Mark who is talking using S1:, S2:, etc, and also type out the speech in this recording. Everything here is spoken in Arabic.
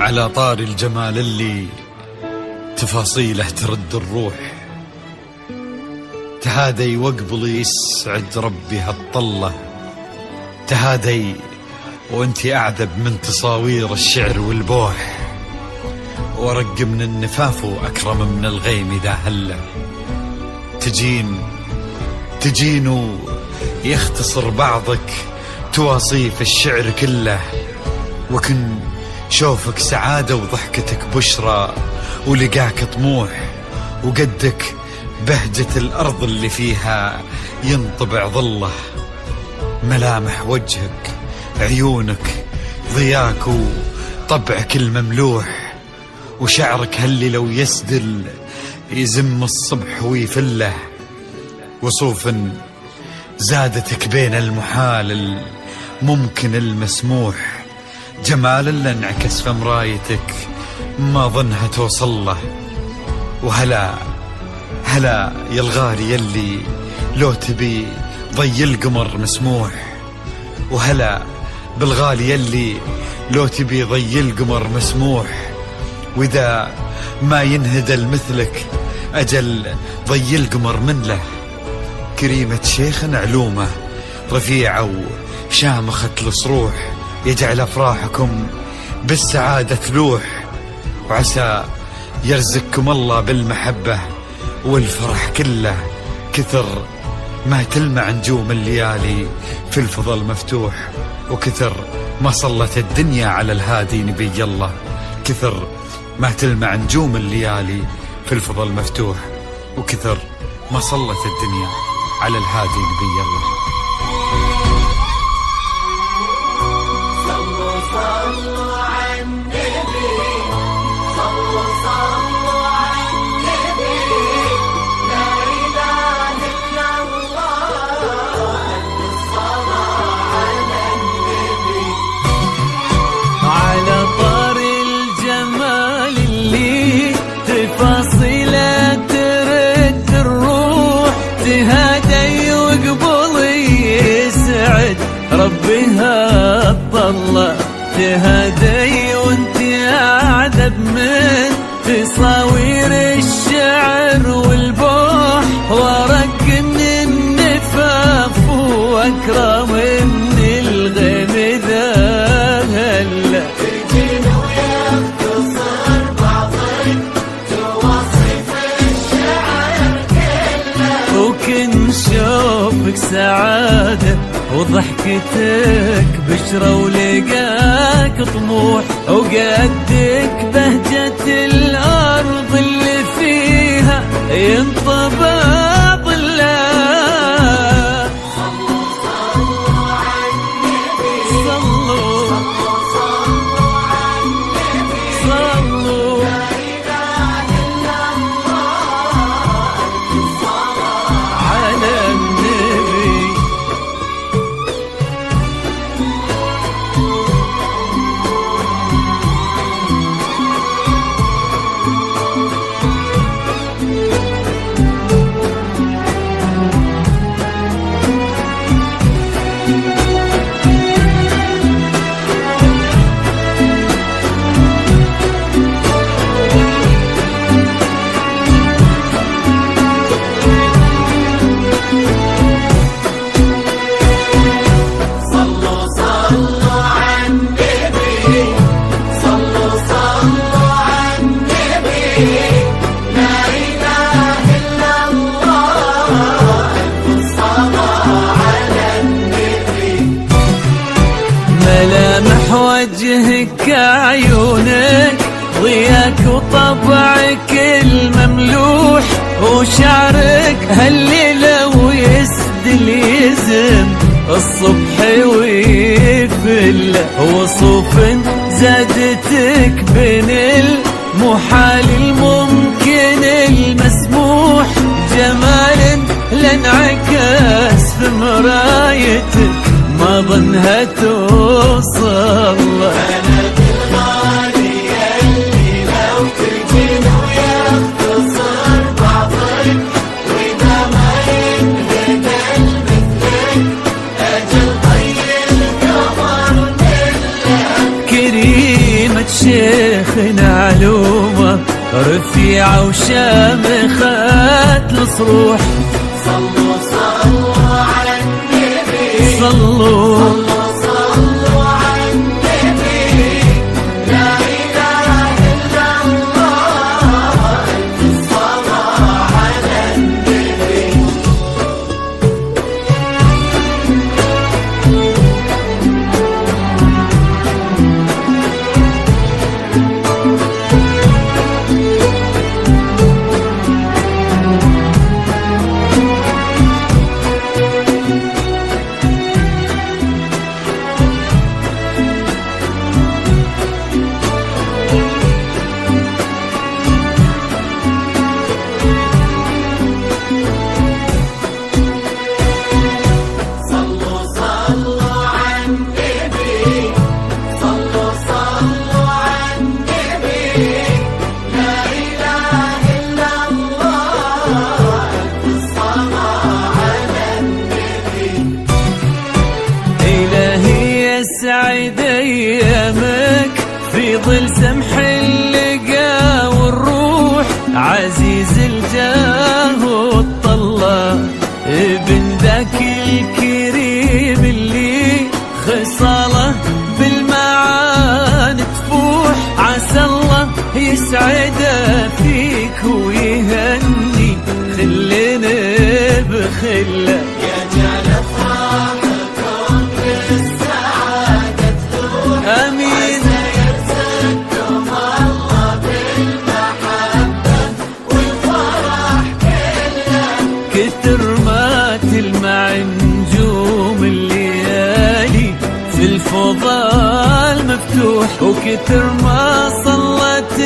S1: على طار الجمال اللي تفاصيله ترد الروح، تهادي وقبل يسعد ربي هالطلة، تهادي وانتي أعذب من تصاوير الشعر والبوح، ورق من النفاف وأكرم من الغيم ذا هله، تجين يختصر بعضك تواصيف الشعر كله، وكن شوفك سعادة وضحكتك بشرى، ولقاك طموح، وقدك بهجة الأرض اللي فيها ينطبع ظله، ملامح وجهك عيونك ضياك وطبعك المملوح، وشعرك هاللي لو يسدل يزم الصبح ويفله، وصوف زادتك بين المحال الممكن المسموح، جمال اللي انعكس في مرايتك ما ظنها توصل له، وهلا يا الغالي يلي لو تبي ضي القمر مسموح، وهلا بالغالي يلي لو تبي ضي القمر مسموح، وإذا ما ينهدل مثلك أجل ضي القمر من له، كريمة شيخ علومه رفيعة وشامخة الصروح، يجعل أفراحكم بالسعادة تلوح، وعسى يرزقكم الله بالمحبة والفرح كله، كثر ما تلمع نجوم الليالي في الفضل مفتوح، وكثر ما صلت الدنيا على الهادي نبي الله، كثر ما تلمع نجوم الليالي في الفضل مفتوح، وكثر ما صلت الدنيا على الهادي نبي الله.
S2: صلوا على النبي، صلوا على النبي، لا إله إلا الله، الصلاة على النبي.
S3: على طار الجمال اللي تفاصيله ترد الروح، تهادي وقبل يسعد ربها الطلة، تهادي وانت أعذب من تصاوير الشعر والبوح، ورق من النفاف وأكرم من الغيم ذا هلا،
S2: تجين ويختصر بعضك تواصف الشعر كله،
S3: وكن شوفك سعادة وضحكتك بشرى، ولقاك طموح، وقدك بهجة الأرض اللي فيها ينطبع ظله.
S2: صلوا على النبي،
S3: صلوا
S2: صلوا على النبي،
S3: صلوا
S2: لا إله إلا الله، الصلاة
S3: على النبي.
S2: صلوا على النبي، صلوا على النبي، لا إله إلا الله، الصلاة على النبي.
S3: ملامح وجهك عيونك ضياك وطبعك المملوح، وشعرك هالليلة ويسدل يزم الصبح ويفل، وصوف زادتك بين المحال الممكن المسموح، جمال لانعكس في مرايتك ما ظنها توصل.
S2: أنا بالغالي يلي لو تجين ويختصر بعضك، وإذا ما ينهدل مثلك أجل ضي القمر من له،
S3: كريمة شيخ رفيعة وشامخات الصروح.
S2: صلوا صلوا على النبي،
S3: صلوا
S2: صلوا على النبي، لا إله إلا الله، الصلاة على النبي. صلوا صلوا على النبي، صلوا صلوا على النبي، لا إله إلا الله، الصلاة على النبي.
S3: إلهي يسعد أيامك في ظل سمح اللقا والروح. عزيز الجاه والطلة ابن ذاك الكريم اللي خصاله بالمعاني تفوح. عسى الله يسعده فيك ويهني خلنا بخله.
S2: يجعل أفراحكم للسعادة تدور،
S3: آمين.
S2: يرزقكم الله بالمحبة والفرح كله.
S3: كتر ما تلمع نجوم الليالي في الفضاء المفتوح، وكتر ما صلت